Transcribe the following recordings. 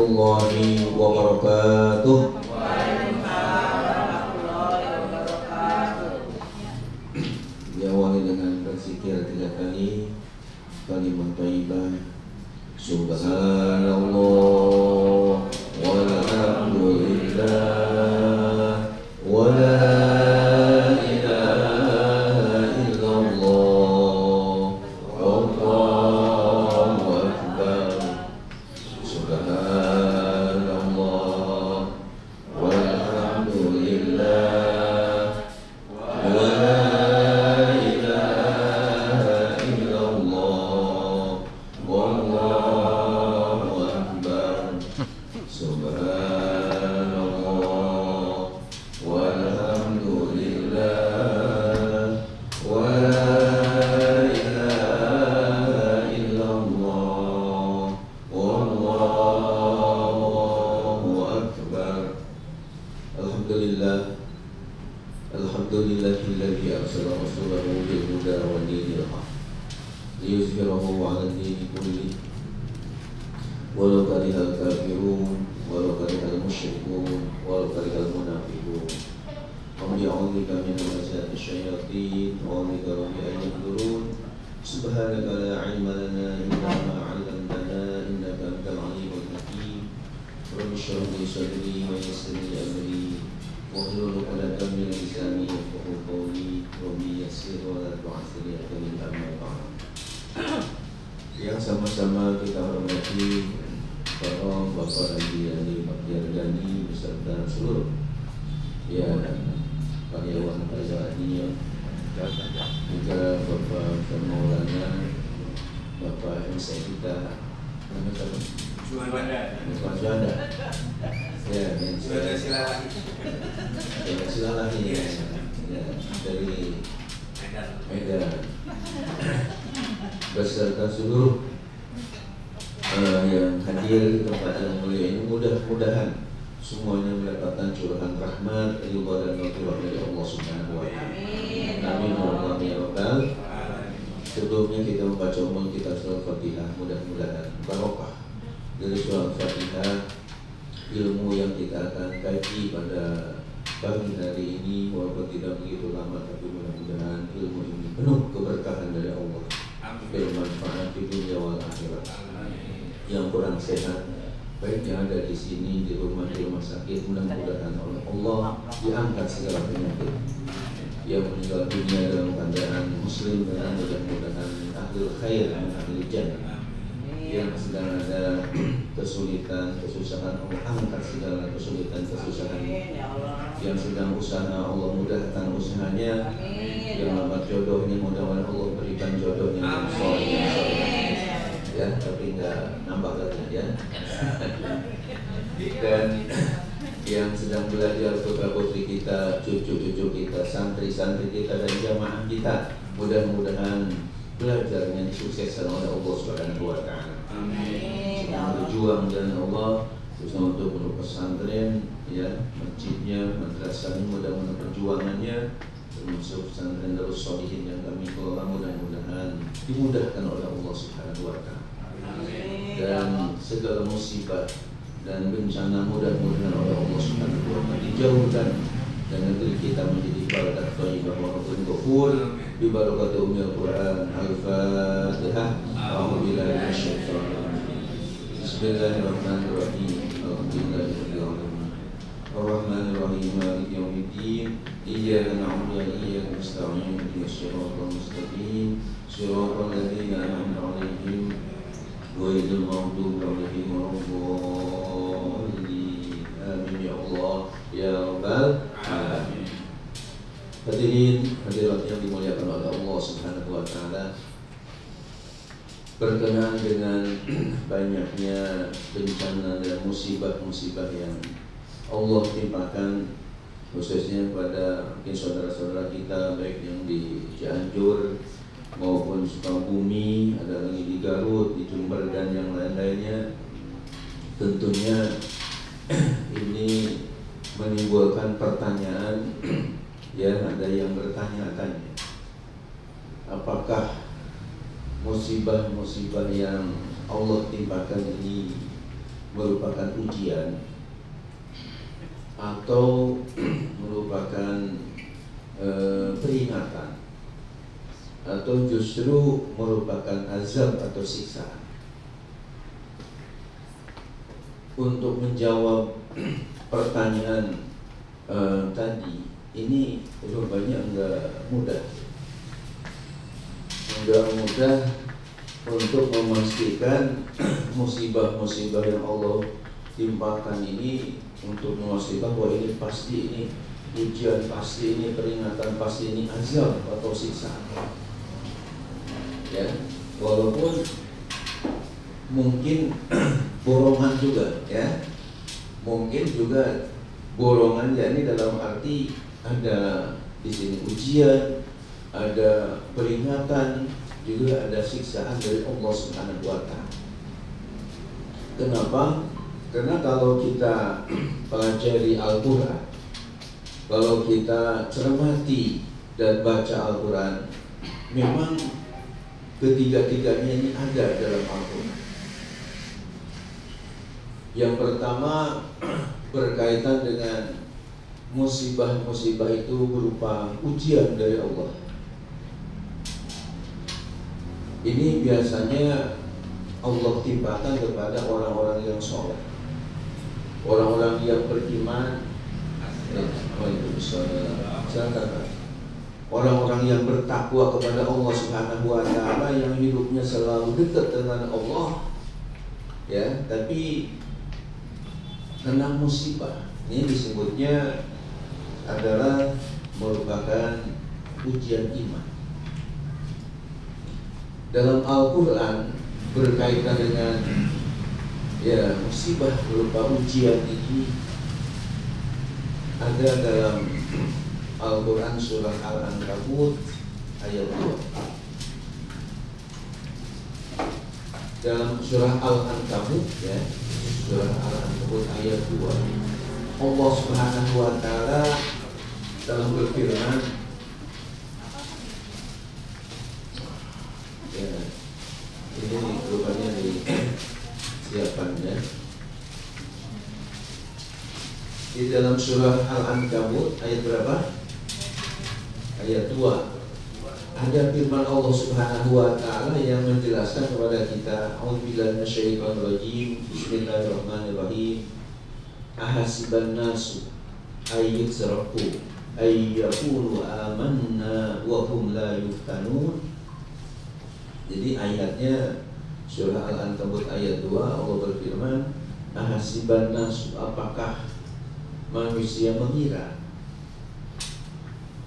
warahmatullahi wabarakatuh. Diawali dengan berzikir 3 kali kalimat thayyibah. Subhanallah walhamdulillah wala ilaha illallah wallahu akbar. Subhanallah walhamdulillah wala ilaha illallah wallahu akbar. Subhanallah walhamdulillah wala ilaha illallah wallahu akbar. Alhamdulillah, alhamdulillahilladzi arsala rasulahu bil huda wa dinil haq liyuzhirahu 'ala ad-dini kullihi walau karihal kafirun walau karihal musyrikun walau karihal munafiqun. Qul a'udzubika min hamazati syayatin wa a'udzu rabbi an yahdurun. Subhanaka la 'ilma lana illa ma 'allamtana innaka antal 'alimul hakim. Rabbi shrah li sadri wa yassir li amri wahlul 'uqdatam min lisani yafqahu qawli. Rabbi yassir wa la tu'assir ya karim amma ba'd. Yang sama-sama kita hormati para Bapak Haji Yani Baktiargani beserta seluruh karyawan karyawatinya, juga Bapak Maulana, Bapak MC kita, Bapak Juanda, Silalahi, dari Medan, beserta seluruh yang hadir di tempat yang mulia ini, mudah-mudahan semuanya mendapatkan curahan rahmat, ridha dan maghfirah dari Allah Subhanahu wa taala. Amin ya rabbal. Sebelumnya kita membaca umum kita surah Fatihah, mudah-mudahan barokah dari surah Fatihah, ilmu yang kita akan kaji pada pagi hari ini walaupun tidak begitu lama, tapi mudah-mudahan ilmu ini penuh keberkahan dari Allah, bermanfaat di dunia wal akhirat. Yang kurang sehat, baik yang ada di sini, di rumah sakit, mudah-mudahan oleh Allah diangkat segala penyakit. Yang meninggal dunia dalam keadaan muslim, dan mudah-mudahan ahlul khair dan ahlul jannah. Yang sedang ada kesulitan, kesusahan, Allah angkat segala kesulitan, kesusahan. Yang sedang usaha, Allah mudahkan usahanya. Yang lambat jodohnya, mudah-mudahan Allah berikan jodohnya yang soleh. Ya, tapi nggak nambah lagi ya. Dan yang sedang belajar putra-putri kita, cucu-cucu kita, santri-santri kita dan jamaah kita, mudah-mudahan belajarnya disukseskan oleh Allah Subhanahu wa taala. Amin. Sedang berjuang dan Allah khususnya untuk pondok pesantren, ya, masjidnya, madrasahnya, mudah-mudahan perjuangannya termasuk pesantren Darus Sholihin yang kami kelola, mudah-mudahan dimudahkan oleh Allah Subhanahu wa taala. Dan segala musibah dan bencana mudah-mudahan oleh Allah Subhanahu wa taala dijauhkan, dan negeri kita menjadi balad thayyibah wa rabbul ghafur bi barakati ummil Quran. Al-Fatihah. A'udzubillahi minasyaitonir rajim. Bismillahirrahmanirrahim. Alhamdulillahirabbil alamin. Ar-Rahmanir Rahim. Maliki yaumiddin. Iyyaka na'budu wa iyyaka nasta'in. Ihdinas siratal mustaqim. Siratal ladzina an'amta 'alaihim ghairil maghdubi 'alaihim waladdallin. Amin ya Allah ya rabbal alamin. Hadirin hadirat yang dimuliakan oleh Allah Subhanahu wa taala, berkenaan dengan banyaknya bencana dan musibah-musibah yang Allah timpakan khususnya pada mungkin saudara-saudara kita, baik yang di Cianjur maupun Sukabumi, ada lagi di Garut, di Jember dan yang lain-lainnya. Tentunya ini menimbulkan pertanyaan, ya, ada yang bertanya-tanya, apakah musibah-musibah yang Allah timpakan ini merupakan ujian atau merupakan peringatan atau justru merupakan azab atau siksaan. Untuk menjawab pertanyaan tadi, ini rupanya enggak mudah untuk memastikan musibah-musibah yang Allah timpakan ini, untuk memastikan bahwa ini pasti ini ujian, pasti ini peringatan, pasti ini azab atau siksaan. Ya, walaupun mungkin borongan juga, ya, mungkin juga borongan, ya, ini dalam arti ada di sini ujian, ada peringatan, juga ada siksaan dari Allah Subhanahu wa Ta'ala. Kenapa? Karena kalau kita pelajari Al-Quran, kalau kita cermati dan baca Al-Quran, memang ketiga-tiganya ini ada dalam Al-Quran. Yang pertama berkaitan dengan musibah-musibah itu berupa ujian dari Allah. Ini biasanya Allah timpakan kepada orang-orang yang soleh, orang-orang yang beriman, orang-orang yang bertakwa kepada Allah Subhanahu wa Ta'ala, yang hidupnya selalu dekat dengan Allah, ya, tapi kena musibah. Ini disebutnya adalah merupakan ujian iman. Dalam Al-Quran berkaitan dengan, ya, musibah berupa ujian ini ada dalam Al-Quran surah Al-Ankabut ayat 2. Dalam surah Al-Ankabut, ya, surah Al-Ankabut ayat 2, Allah Subhanahu wa Ta'ala dalam berfirman, ya, ini rupanya di siapannya di dalam surah Al-Ankabut ayat berapa? Ayat 2. Ada firman Allah Subhanahu wa Ta'ala yang menjelaskan kepada kita, A'udzubillahi minasyaitonir rajim, Bismillahirrahmanirrahim. Ahasiban nasu ayyutraku ayyaqulu amanna wa hum la yuftanun. Jadi ayatnya surah Al-Ankabut ayat 2, Allah berfirman, ahasiban nasu, apakah manusia mengira,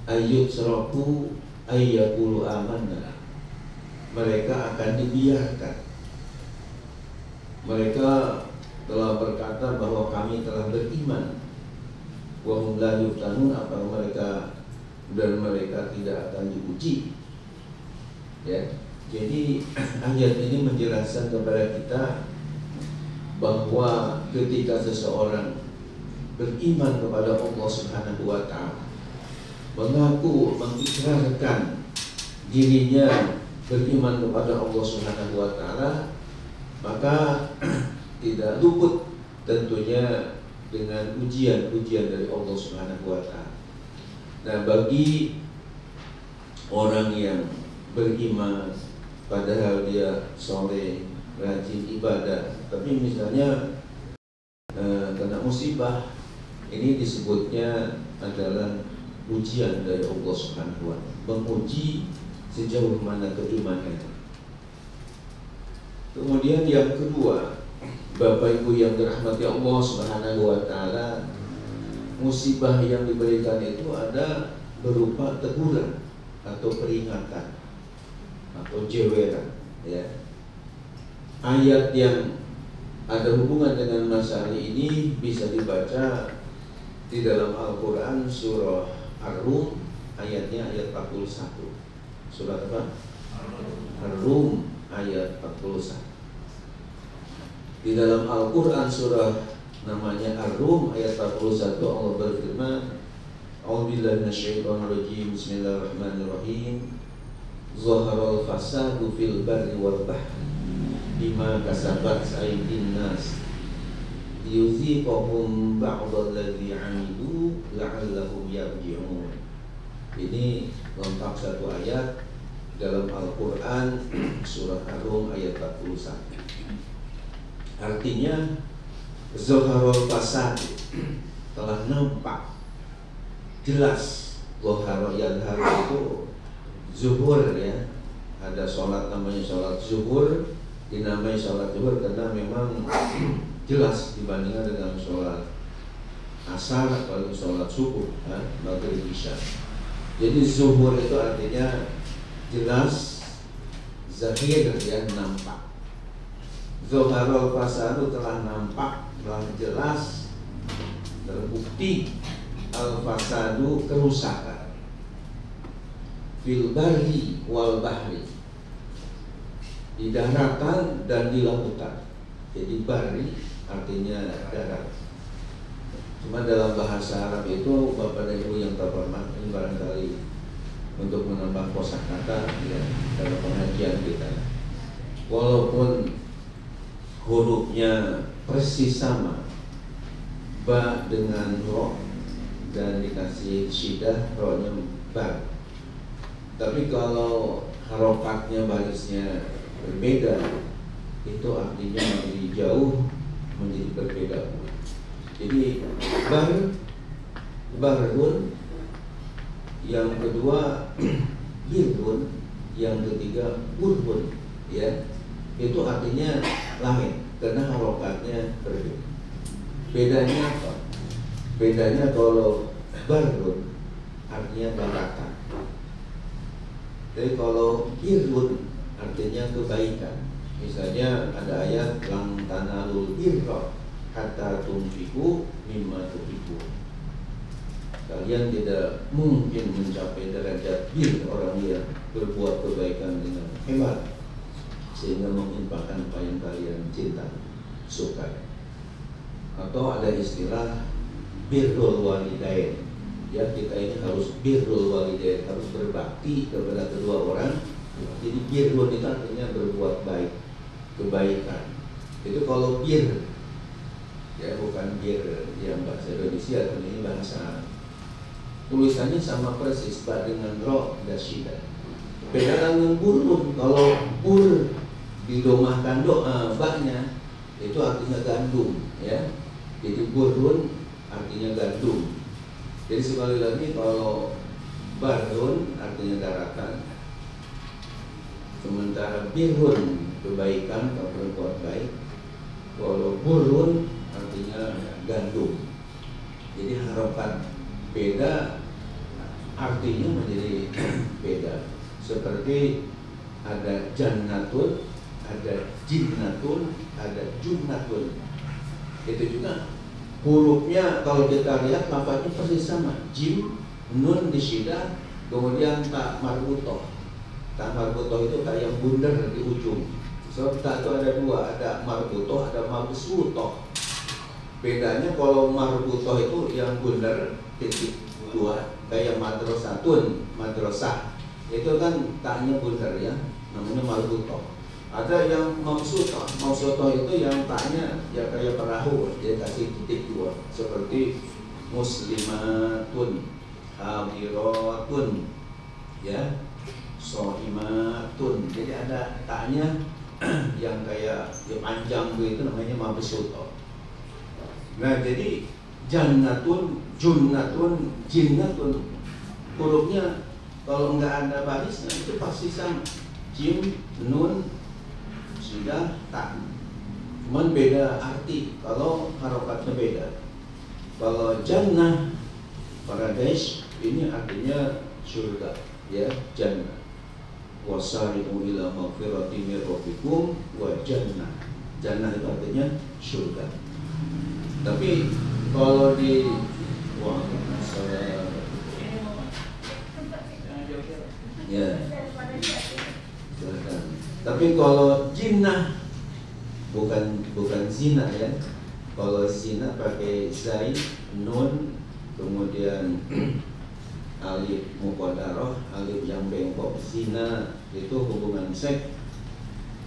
ayyutraku ayyaqulu amanna, mereka akan dibiarkan, mereka telah berkata bahwa kami telah beriman, wa hum la yuftanun, apa mereka dan mereka tidak akan diuji. Ya, jadi ayat ini menjelaskan kepada kita bahwa ketika seseorang beriman kepada Allah Subhanahu wa Ta'ala, mengaku mengikrarkan dirinya beriman kepada Allah Subhanahu wa Ta'ala, maka tidak luput tentunya dengan ujian-ujian dari Allah Subhanahu wa Ta'ala. Nah, bagi orang yang beriman padahal dia soleh, rajin ibadah, tapi misalnya kena musibah, ini disebutnya adalah ujian dari Allah Subhanahu wa Ta'ala, menguji sejauh mana keimanannya. Kemudian yang kedua, Bapak Ibu yang dirahmati Allah Subhanahu wa Ta'ala, musibah yang diberikan itu ada berupa teguran atau peringatan atau jeweran, ya. Ayat yang ada hubungan dengan masalah ini bisa dibaca di dalam Al-Quran surah Ar-Rum, ayatnya ayat 41. Surah apa? Ar-Rum ayat 41. Di dalam Al-Quran surah namanya Ar-Rum ayat 41, Allah berfirman, A'udzubillahi minasyaitonir rajim, Bismillahirrahmanirrahim. Zaharal fasadu fil barri wal bahri bima kasabat aydin nas liyuziqahum ba'dalladzi 'amilu la'allahum yarji'un. Ini lengkap satu ayat dalam Al-Quran surah Ar-Rum ayat 41. Artinya Zoharul fasad, telah nampak jelas. Zoharul yadhar itu zuhur ya. Ada sholat namanya sholat zuhur, dinamai sholat zuhur karena memang jelas dibandingkan dengan sholat asar atau sholat subuh, maghrib isya. Jadi zuhur itu artinya jelas, zahir ya, nampak. Zoharul fasadu telah nampak, telah jelas, terbukti. Al-fasadu kerusakan. Fil barri wal bahri, di daratan dan di lautan. Jadi barri artinya darat. Cuma dalam bahasa Arab itu Bapak dan Ibu yang terhormat, ini barangkali untuk menambah kosakata ya, dalam pengajian kita. Walaupun hurufnya persis sama, ba dengan ro, dan dikasih syidah, ro-nya ba. Tapi kalau harokatnya barisnya berbeda, itu artinya menjadi jauh, menjadi berbeda. Jadi barun, yang kedua birun, yang ketiga burhun, ya, itu artinya lain karena harokatnya berbeda. Bedanya apa? Bedanya kalau barun artinya daratan. Jadi kalau birrun artinya kebaikan. Misalnya ada ayat lang tanalul birra hatta tunfiqu mimma tuhibbun. Kalian tidak mungkin mencapai derajat bir, orang yang berbuat kebaikan dengan hebat sehingga menginfakkan apa yang kalian cinta, suka. Atau ada istilah birrul walidain. Ya, kita ini harus birrul walidain, harus berbakti kepada kedua orang. Jadi birrun itu artinya berbuat baik, kebaikan. Itu kalau bir, ya bukan bir yang bahasa Indonesia, tapi ini bahasa Arab. Tulisannya sama persis, ba dengan ro dan syida. Beda dengan burun. Kalau bur didomahkan ba-nya, itu artinya gandum, ya. Jadi burun artinya gandum. Jadi sekali lagi, kalau barun artinya daratan, sementara birun kebaikan atau berbuat baik, kalau burun artinya gandum. Jadi harapan beda, artinya menjadi beda. Seperti ada jannatun, ada jinnatun, ada junnatun. Itu juga hurufnya kalau kita lihat lafaznya persis sama. Jim, nun di syiddah, kemudian tak marbutoh. Tak marbutoh itu tak yang bundar di ujung. So tak itu ada dua, ada marbutoh, ada mabsutoh. Bedanya kalau marbutoh itu yang bundar titik dua, kayak madrasatun, madrasah. Itu kan taknya bundar ya, namanya marbutoh. Ada yang mabsutoh, mabsutoh itu yang taknya ya kayak perahu, dia kasih titik dua, seperti muslimatun, hadiratun, ya, sohimatun. Jadi ada taknya yang kayak ya panjang begitu, namanya mabsutoh. Nah, jadi jannatun, junnatun, jinnatun, hurufnya kalau enggak ada barisnya itu pasti sama. Jim, nun, sudah tak, cuman beda arti kalau harokatnya beda. Kalau jannah, paradise, ini artinya surga, ya, jannah. Wasari'u ila maghfirati min rabbikum wa jannah. Jannah itu artinya surga. Tapi kalau di ya, silakan. Tapi kalau jinnah bukan zina ya. Kalau zina pakai zai, nun, kemudian alif muqaddarah, alif yang bengkok. Zina itu hubungan seks.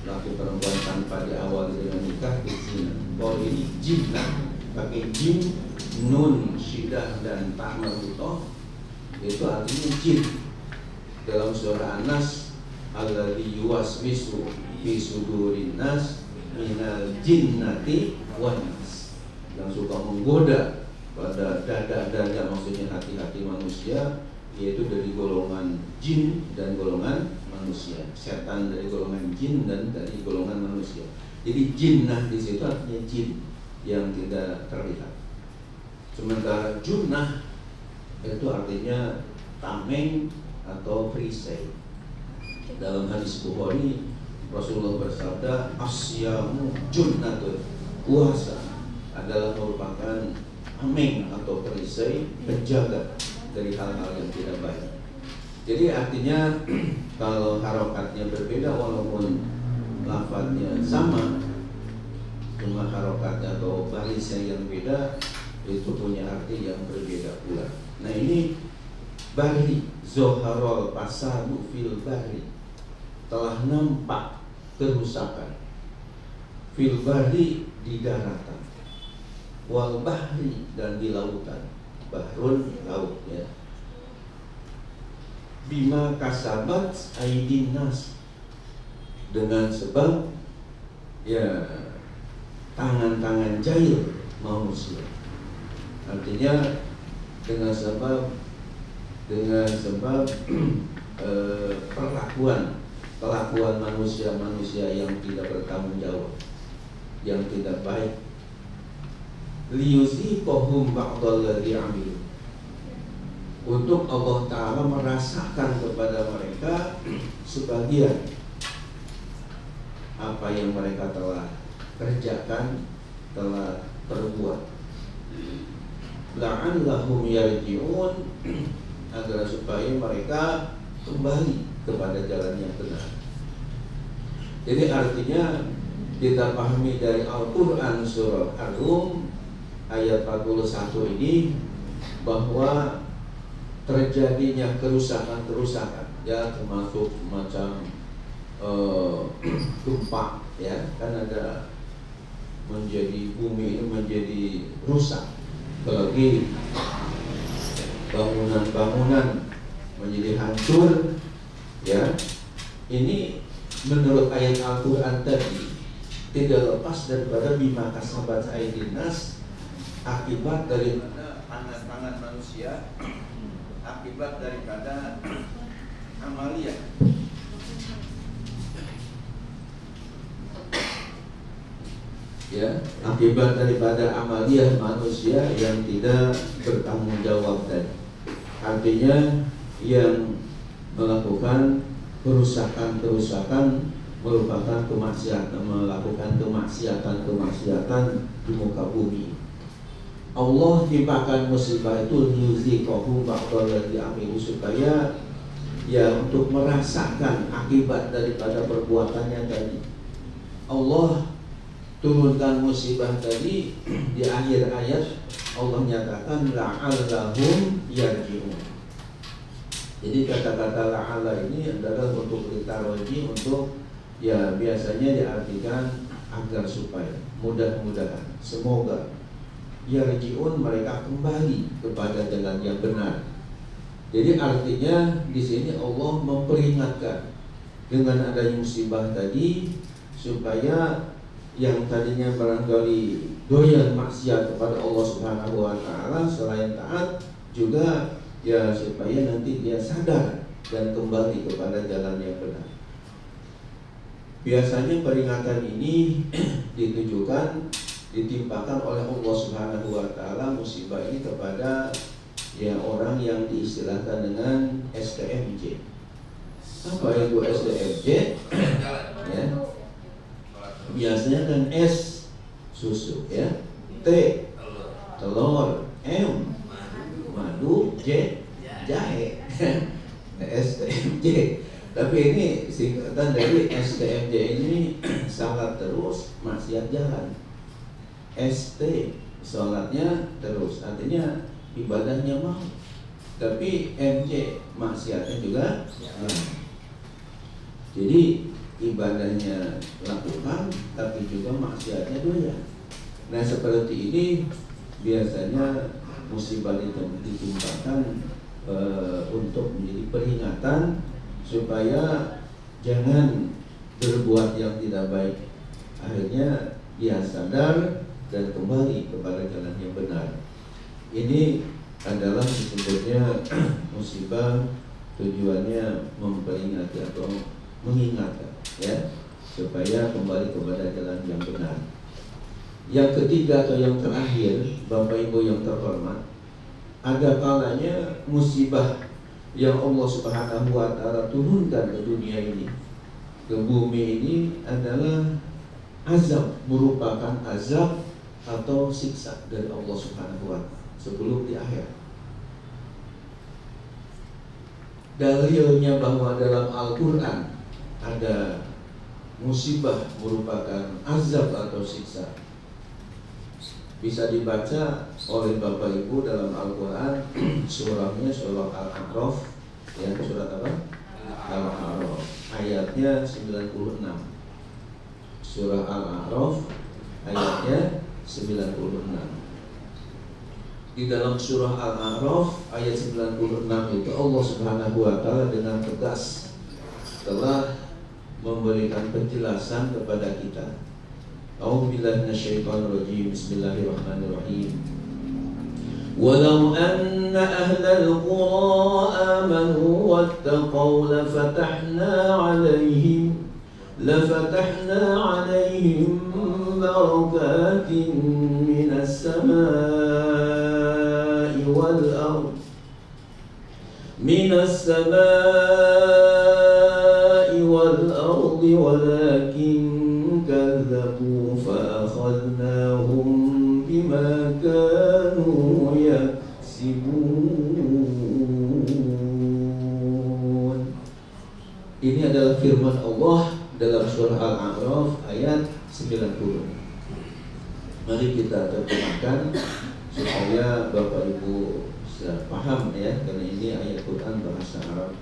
laki perempuan tanpa diawali dengan nikah itu zina. Kalau ini jinnah, pakai jim, nun, syidah dan ta marbutoh, itu artinya jin. Dalam surah An-Nas, alladzi yuwaswisu fi sudurin nas minal jinnati wan nas, yang suka menggoda pada dada-dada, maksudnya hati-hati manusia, yaitu dari golongan jin dan golongan manusia. Setan dari golongan jin dan dari golongan manusia. Jadi jinnah di situ artinya jin yang tidak terlihat. Sementara junnah itu artinya tameng atau perisai. Dalam hadis Bukhari, Rasulullah bersabda, asyamu junnatun, puasa adalah merupakan tameng atau perisai, penjaga dari hal-hal yang tidak baik. Jadi artinya kalau harokatnya berbeda walaupun lafadznya sama, cuma harokatnya atau barisnya yang beda, itu punya arti yang berbeda pula. Nah ini bahri, zoharol pasadu fil bahri, telah nampak kerusakan fil bahri, di daratan, wal bahri, dan di lautan. Bahrun, laut ya. Bima kasabat aidin nas, dengan sebab ya tangan-tangan jahil manusia. Artinya dengan sebab kelakuan manusia yang tidak bertanggung jawab, yang tidak baik. Liyuziqahum ba'dalladzi 'amilu, untuk Allah Ta'ala merasakan kepada mereka sebagian apa yang mereka telah kerjakan, telah perbuat. La'allahum yarji'un, agar supaya mereka kembali kepada jalan yang benar. Jadi artinya kita pahami dari Al-Quran surah Ar-Rum ayat 41 ini bahwa terjadinya kerusakan-kerusakan, ya termasuk semacam gempa, ya kan ada, menjadi bumi ini menjadi rusak, apalagi bangunan-bangunan menjadi hancur, ya. Ini menurut ayat Al-Quran tadi tidak lepas daripada bima kasabat aydin nas, akibat daripada tangan-tangan manusia, akibat daripada amalia. Ya, akibat daripada amalia manusia yang tidak bertanggung jawab tadi. Artinya yang melakukan kerusakan-kerusakan, merupakan kemaksiatan, melakukan kemaksiatan di muka bumi. Allah timpakan musibah itu liyuziqahum ba'dalladzi 'amilu, supaya ya untuk merasakan akibat daripada perbuatannya tadi. Allah turunkan musibah tadi di akhir ayat. Allah nyatakan la'allahum yarji'un. Jadi kata-kata la'alla ini adalah untuk ditaroji, untuk ya biasanya diartikan agar supaya, mudah-mudahan, semoga yarji'un, mereka kembali kepada jalan yang benar. Jadi artinya di sini Allah memperingatkan dengan adanya musibah tadi, supaya yang tadinya barangkali doyan maksiat kepada Allah Subhanahu wa Ta'ala selain taat, juga ya supaya nanti dia sadar dan kembali kepada jalan yang benar. Biasanya peringatan ini ditujukan, ditimpakan oleh Allah Subhanahu wa Ta'ala musibah ini kepada ya orang yang diistilahkan dengan STMJ. Apa itu STMJ? Ya. Biasanya kan S susu, ya, T telur, M madu, J jahe. STMJ. Tapi ini singkatan dari STMJ ini salat terus, maksiat jalan. ST salatnya terus, artinya ibadahnya mau, tapi MJ maksiatnya juga. Jadi ibadahnya lakukan, tapi juga maksiatnya doyan. Nah seperti ini biasanya musibah ditimpakan untuk menjadi peringatan supaya jangan berbuat yang tidak baik. Akhirnya dia sadar dan kembali kepada jalan yang benar. Ini adalah sebetulnya musibah tujuannya memperingati atau mengingatkan, ya, supaya kembali kepada jalan yang benar. Yang ketiga atau yang terakhir, Bapak Ibu yang terhormat, ada kalanya musibah yang Allah Subhanahu wa Ta'ala turunkan ke dunia ini, ke bumi ini adalah azab, merupakan azab atau siksa dari Allah Subhanahu wa Ta'ala sebelum di akhir. Dalilnya bahwa dalam Al-Quran ada musibah merupakan azab atau siksa bisa dibaca oleh Bapak Ibu dalam Al-Quran. Surahnya surah Al-A'raf, ya, surat apa? Al-A'raf, ayatnya 96. Surah Al-A'raf ayatnya 96. Di dalam surah Al-A'raf ayat 96 itu Allah Subhanahu wa Ta'ala dengan tegas telah memberikan penjelasan kepada kita. A'udzubillahi minasyaitonir rajim. Bismillahirrahmanirrahim. Walau anna ahlal qura amanu wattaqaw lafatahna 'alaihim barakatin minas samaa'i wal ardh walakin kadzabu fa akhadnahum bima kanu yaksibun. Ini adalah firman Allah dalam surah Al-A'raf ayat 90. Mari kita terjemahkan supaya Bapak Ibu bisa paham, ya, karena ini ayat Quran bahasa Arab,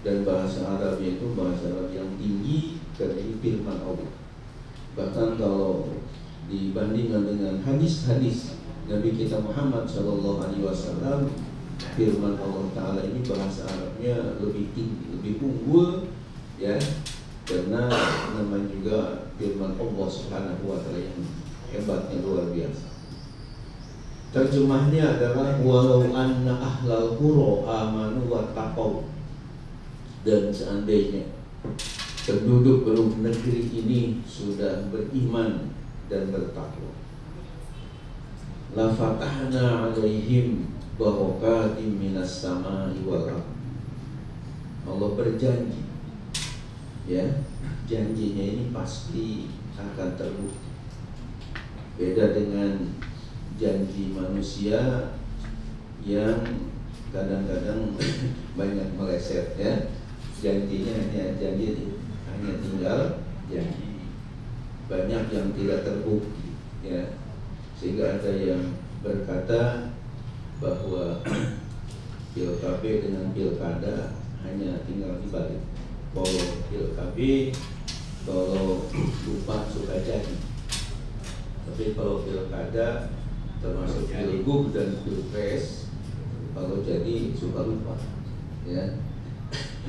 dan bahasa Arabnya itu bahasa Arab yang tinggi karena ini firman Allah. Bahkan kalau dibandingkan dengan hadis-hadis Nabi kita Muhammad SAW, firman Allah Ta'ala ini bahasa Arabnya lebih tinggi, lebih unggul, ya, karena namanya juga firman Allah Subhanahu wa Ta'ala yang hebatnya luar biasa. Terjemahnya adalah walau anna ahlal qura amanu wattaqau, dan seandainya penduduk negeri ini sudah beriman dan bertakwa, la fatahna 'alaihim barakatim minas samaa'i wal ardh. Allah berjanji, ya, janjinya ini pasti akan terbukti. Beda dengan janji manusia yang kadang-kadang banyak meleset, ya. Janjinya hanya janji, hanya tinggal janji, banyak yang tidak terbukti, ya. Sehingga ada yang berkata bahwa PKB dengan pilkada hanya tinggal dibalik. Kalau PKB, kalau lupa suka jadi. Tapi kalau pilkada termasuk pilgub dan pilpres, kalau jadi suka lupa, ya.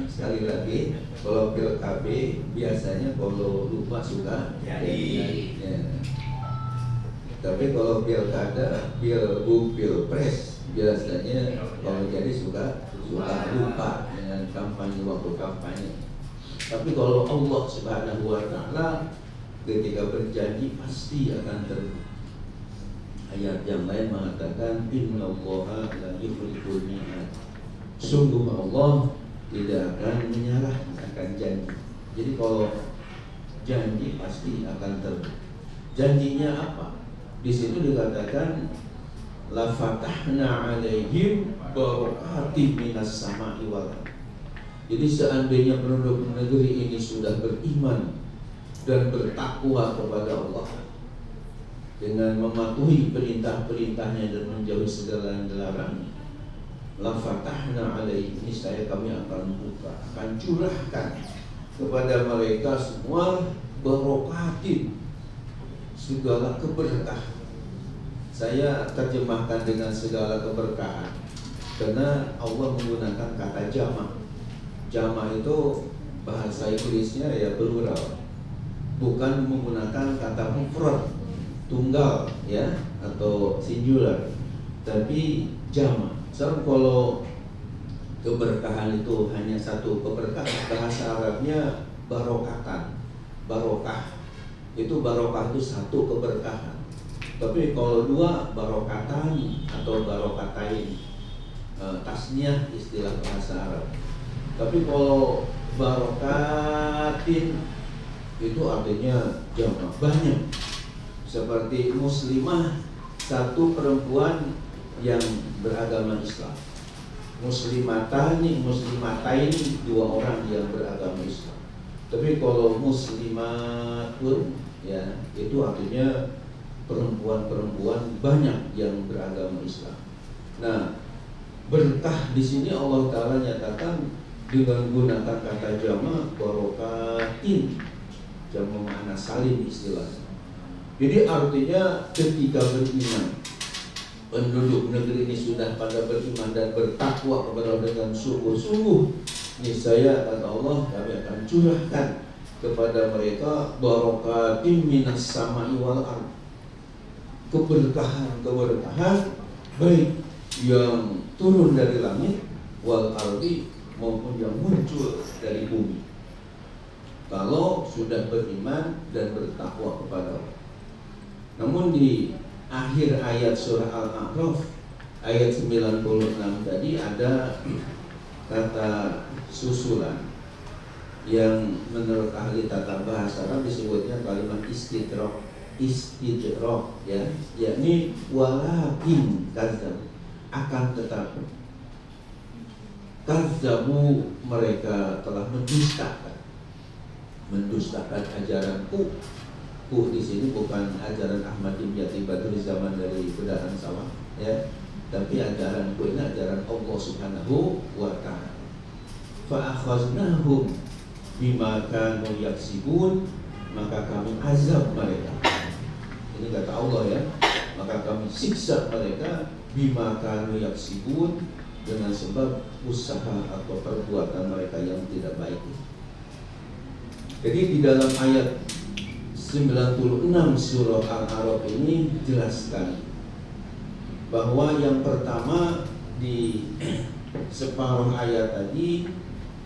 Sekali lagi, kalau PKB biasanya kalau lupa suka jadi, ya. Tapi kalau pilkada, pilgub, pilpres biasanya kalau jadi suka lupa dengan kampanye, waktu kampanye. Tapi kalau Allah Subhanahu wa Ta'ala ketika berjanji pasti akan terbukti. Ayat yang lain mengatakan innallaha la yukhliful mi'ad. Sungguh Allah tidak akan menyalahkan janji. Jadi kalau janji pasti akan terbukti. Janjinya apa? Di situ dikatakan la fatahna 'alaihim barakatim minas samaa'i wal ardh. Jadi seandainya penduduk negeri ini sudah beriman dan bertakwa kepada Allah dengan mematuhi perintah-perintahnya dan menjauhi segala yang dilarang, la fatahna 'alaihim, niscaya kami akan buka, akan curahkan kepada mereka semua barokatin, segala keberkahan. Saya terjemahkan dengan segala keberkahan karena Allah menggunakan kata jama'. Jama' itu bahasa Inggrisnya ya plural, bukan menggunakan kata mufrad, tunggal ya, atau singular, tapi jama'. So, kalau keberkahan itu hanya satu keberkahan, bahasa Arabnya barokatan. Barokah itu, barokah itu satu keberkahan. Tapi kalau dua, barokatan atau barokatain, tasniah istilah bahasa Arab. Tapi kalau barokatin itu artinya jamaah banyak. Seperti muslimah, satu perempuan yang beragama Islam. Muslimatani, muslimataini, dua orang yang beragama Islam. Tapi kalau muslimatun ya, itu artinya perempuan-perempuan banyak yang beragama Islam. Nah, berkah di sini Allah Ta'ala nyatakan dengan menggunakan kata jama', barokatin, jama' makna salim istilahnya. Jadi artinya ketika beriman, penduduk negeri ini sudah pada beriman dan bertakwa kepada Allah dengan sungguh-sungguh, niscaya kata Allah, kami akan curahkan kepada mereka barokatin minas sama'i wal ardh, keberkahan baik yang turun dari langit wal ardi, maupun yang muncul dari bumi, kalau sudah beriman dan bertakwa kepada Allah. Namun di akhir ayat surah Al-A'raf ayat 96 tadi ada kata susulan yang menurut ahli tata bahasa Arab disebutnya kalimat istidrak ya, yakni walakin kadzab, akan tetapi kadzabu, mereka telah mendustakan ajaranku. Ku di sini bukan ajaran Ahmad bin Yati Badri zaman dari Bedahan Sawah ya, tapi ajaranku ini ajaran Allah Subhanahu wa Ta'ala. Fa akhaznahum bima kanu yaksibun, maka kami azab mereka. Ini kata Allah ya, maka kami siksa mereka bima kanu yaksibun, dengan sebab usaha atau perbuatan mereka yang tidak baik. Jadi di dalam ayat 96 surah Al-A'raf ini jelas sekali bahwa yang pertama di separuh ayat tadi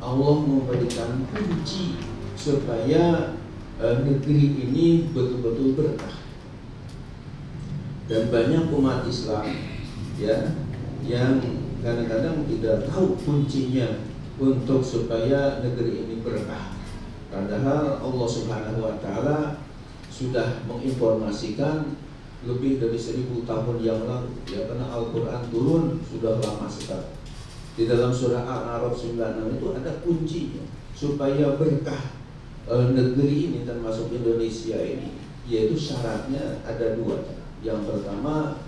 Allah memberikan kunci supaya negeri ini betul-betul berkah. Dan banyak umat Islam ya yang kadang-kadang tidak tahu kuncinya untuk supaya negeri ini berkah. Padahal Allah Subhanahu wa Ta'ala sudah menginformasikan lebih dari 1000 tahun yang lalu ya, karena Al-Quran turun sudah lama sekali. Di dalam surah Al-A'raf 96 itu ada kuncinya supaya berkah negeri ini termasuk Indonesia ini, yaitu syaratnya ada dua. Yang pertama,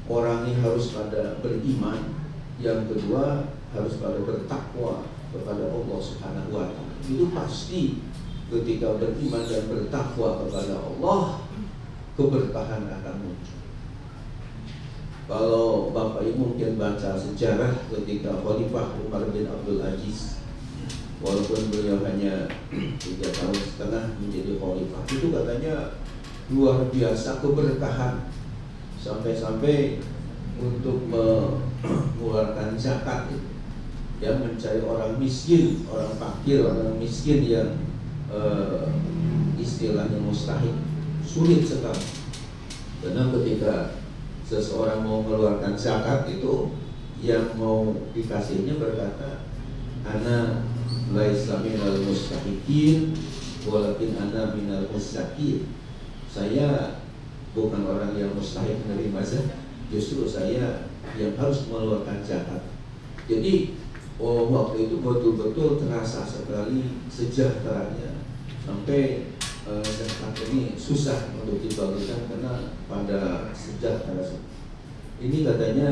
orangnya harus pada beriman. Yang kedua, harus pada bertakwa kepada Allah Subhanahu wa Ta'ala. Itu pasti ketika beriman dan bertakwa kepada Allah, keberkahan akan muncul. Kalau Bapak Ibu mungkin baca sejarah ketika Khalifah Umar bin Abdul Aziz, walaupun beliau hanya 3 tahun setengah menjadi khalifah, itu katanya luar biasa keberkahan, sampai-sampai untuk mengeluarkan zakat yang mencari orang miskin, orang fakir, orang miskin yang istilahnya mustahil, sulit sekali. Karena ketika seseorang mau mengeluarkan zakat itu, yang mau dikasihnya berkata, ana laisa minal mustahiqin walakin ana minal mustaqil. Saya bukan orang yang mustahil menerima zakat, justru saya yang harus mengeluarkan zakat. Jadi waktu itu betul-betul terasa sekali sejahteranya, sampai zakat ini susah untuk dibagikan karena pada sejahtera semua. Ini katanya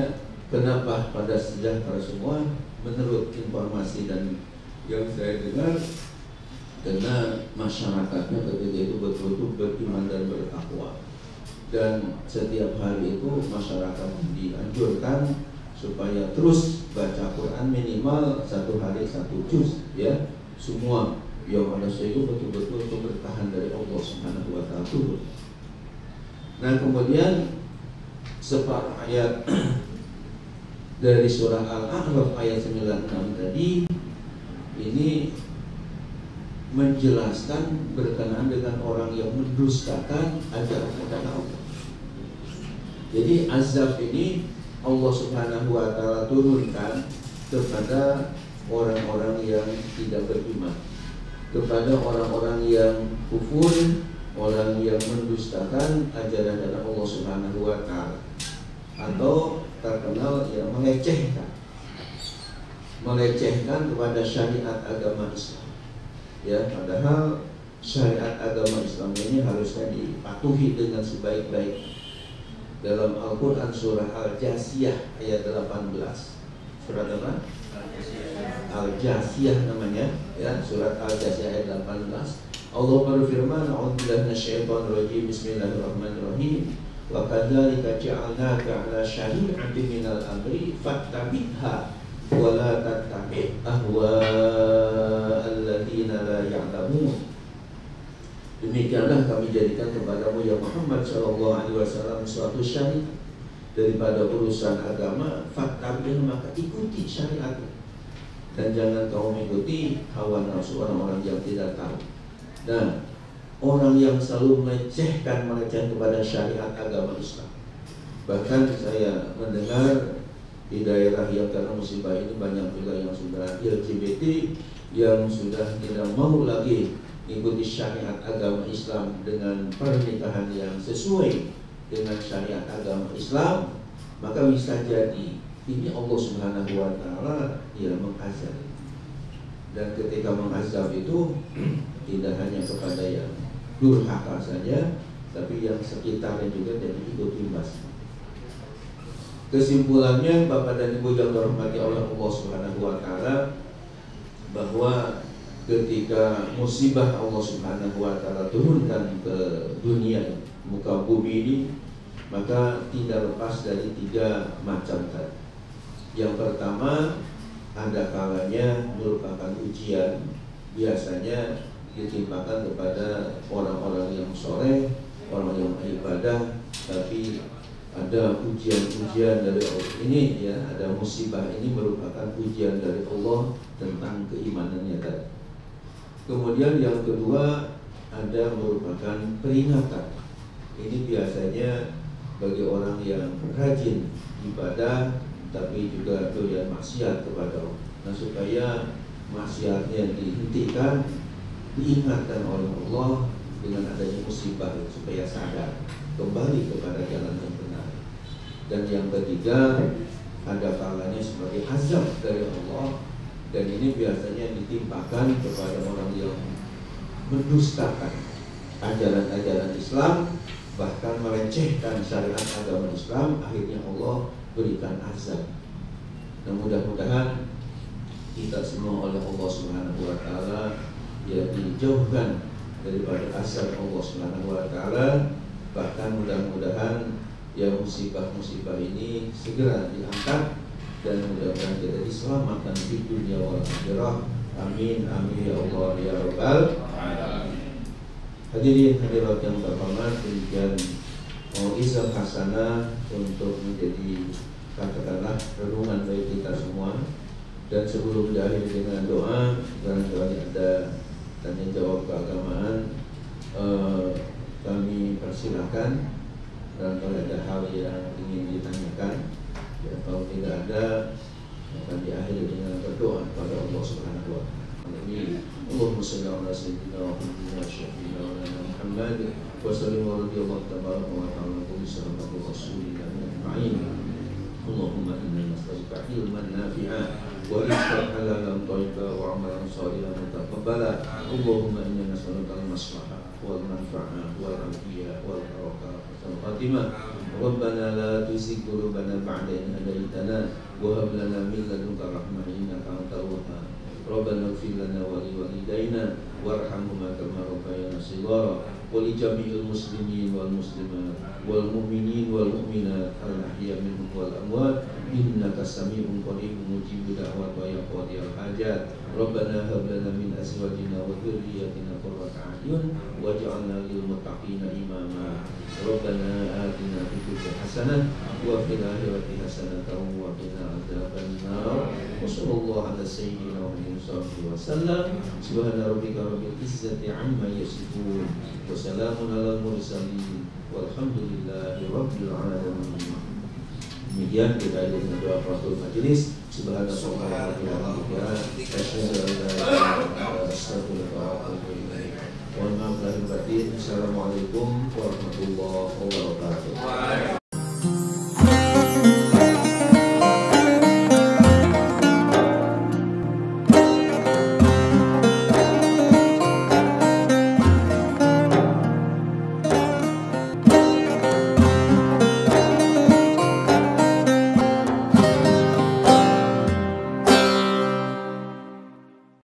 kenapa pada sejahtera semua? Menurut informasi dan yang saya dengar, karena masyarakatnya ketika itu betul-betul beriman dan bertakwa. Dan setiap hari itu masyarakat dianjurkan supaya terus baca Quran minimal 1 hari 1 juz, ya. Semua yang ada itu betul-betul untuk bertahan dari Allah Subhanahu wa Ta'ala. Nah, kemudian separuh ayat dari surah Al-A'raf ayat 96 tadi ini menjelaskan berkenaan dengan orang yang mendustakan ajaran Allah. Jadi azab ini Allah Subhanahu wa Ta'ala turunkan kepada orang-orang yang tidak beriman, kepada orang-orang yang kufur, orang yang mendustakan ajaran dari Allah Subhanahu wa Ta'ala, atau terkenal yang melecehkan kepada syariat agama Islam. Ya, padahal syariat agama Islam ini harusnya dipatuhi dengan sebaik-baiknya. Dalam Al-Quran surah Al-Jasiyah ayat 18. Surat apa? Al-Jasiyah namanya, ya, surat Al-Jasiyah ayat 18. Allah berfirman, "A'udzubillahi minasyaitonir rajim. Bismillahirrahmanirrahim. Wa kadzalika ja'alnaka 'ala syari'atin minal amri fattabi'ha wa la tattabi' ahwa'al ladzina la ya'lamun." Demikianlah kami jadikan kepadamu ya Muhammad SAW suatu syariat daripada urusan agama, fattabi'ha, maka ikuti syariatnya, dan jangan kau mengikuti hawa nafsu orang-orang yang tidak tahu. Nah, orang yang selalu melecehkan kepada syariat agama Islam. Bahkan saya mendengar di daerah yang karena musibah ini banyak juga yang sudah LGBT, yang sudah tidak mau lagi mengikuti syariat agama Islam dengan pernikahan yang sesuai dengan syariat agama Islam. Maka bisa jadi ini Allah Subhanahu wa Ta'ala dia mengazab. Dan ketika mengazab itu tidak hanya kepada yang durhaka saja, tapi yang sekitarnya juga jadi ikut imbas. Kesimpulannya, Bapak dan Ibu yang dirahmati oleh Allah Subhanahu wa Ta'ala, bahwa ketika musibah Allah Subhanahu wa Ta'ala turunkan ke dunia muka bumi ini, maka tidak lepas dari 3 macam tadi. Yang pertama, ada kalanya merupakan ujian, biasanya ditimpakan kepada orang-orang yang soleh, orang yang ibadah, tapi ada ujian-ujian dari Allah ini, ya, ada musibah ini merupakan ujian dari Allah tentang keimanannya tadi. Kemudian yang kedua, ada merupakan peringatan. Ini biasanya bagi orang yang rajin ibadah tapi juga doyan maksiat kepada Allah. Nah, supaya maksiatnya dihentikan, diingatkan oleh Allah dengan adanya musibah supaya sadar kembali kepada jalan yang benar. Dan yang ketiga, ada kalanya sebagai azab dari Allah, dan ini biasanya ditimpakan kepada orang yang mendustakan ajaran-ajaran Islam, bahkan melecehkan syariat agama Islam. Akhirnya Allah berikan azab. Nah, mudah-mudahan kita semua oleh Allah Subhanahu wa Ta'ala ya dijauhkan daripada azab Allah Subhanahu wa Ta'ala. Bahkan mudah-mudahan ya musibah-musibah ini segera diangkat, dan mudah-mudahan kita diselamatkan di dunia wal akhirah. Amin amin ya Allah ya Rabbal alamin. Hadirin hadirat yang terhormat, demikian izah hasanah untuk menjadi katakanlah renungan bagi kita semua. Dan sebelum diakhiri dengan doa, barangkali ada tanya jawab keagamaan, kami persilakan. Dan kalau ada hal yang ingin ditanyakan, ya, kalau tidak ada, akan diakhiri dengan berdoa kepada Allah Subhanahu wa Ta'ala. Allahumma shalli ala sayyidina Muhammad wa syafi'ina wa Muhammad wa sallim wa radiyallahu tabaraka wa ta'ala wa sallallahu rasulillah ajma'in. Allahumma inna nas'aluka ilman nafi'a wa rizqan halalan thayyiban wa 'amalan shalihan mutaqabbala. Allahumma inna nas'aluka al-maslahah wal manfa'ah wal afiyah wal barakah wal khatimah. Rabbana la tuzigh qulubana ba'da idh hadaytana wa hab lana min ladunka rahmah innaka antal wahhab. Rabbana ighfir lana wa liwalidayna warhamhuma kama rabbayana shighara wa li jami'il muslimin wal muslimat wal mu'minin wal mu'minat al ahya minhum wal amwat innaka sami'un qaribun mujibud da'wat wa ya qadiyal hajat. Rabbana hab lana min azwajina wa dhurriyyatina qurrata a'yun waj'alna lil muttaqina imama. Rabbana atina fid dunya hasanah wa fil akhirati hasanatan wa qina adzabannar. Wa sallallahu ala sayyidina Muhammadin sallallahu alaihi wasallam. Subhana rabbika rabbil izzati amma yasifun wa salamun alal mursalin walhamdulillahi rabbil alamin. Demikian kita dengan doa kafaratul majelis. Subhanallah wa bihamdihi asyhadu an la ilaha illa anta astaghfiruka wa atubu ilaik. Mohon maaf lahir batin. Assalamualaikum warahmatullahi wabarakatuh.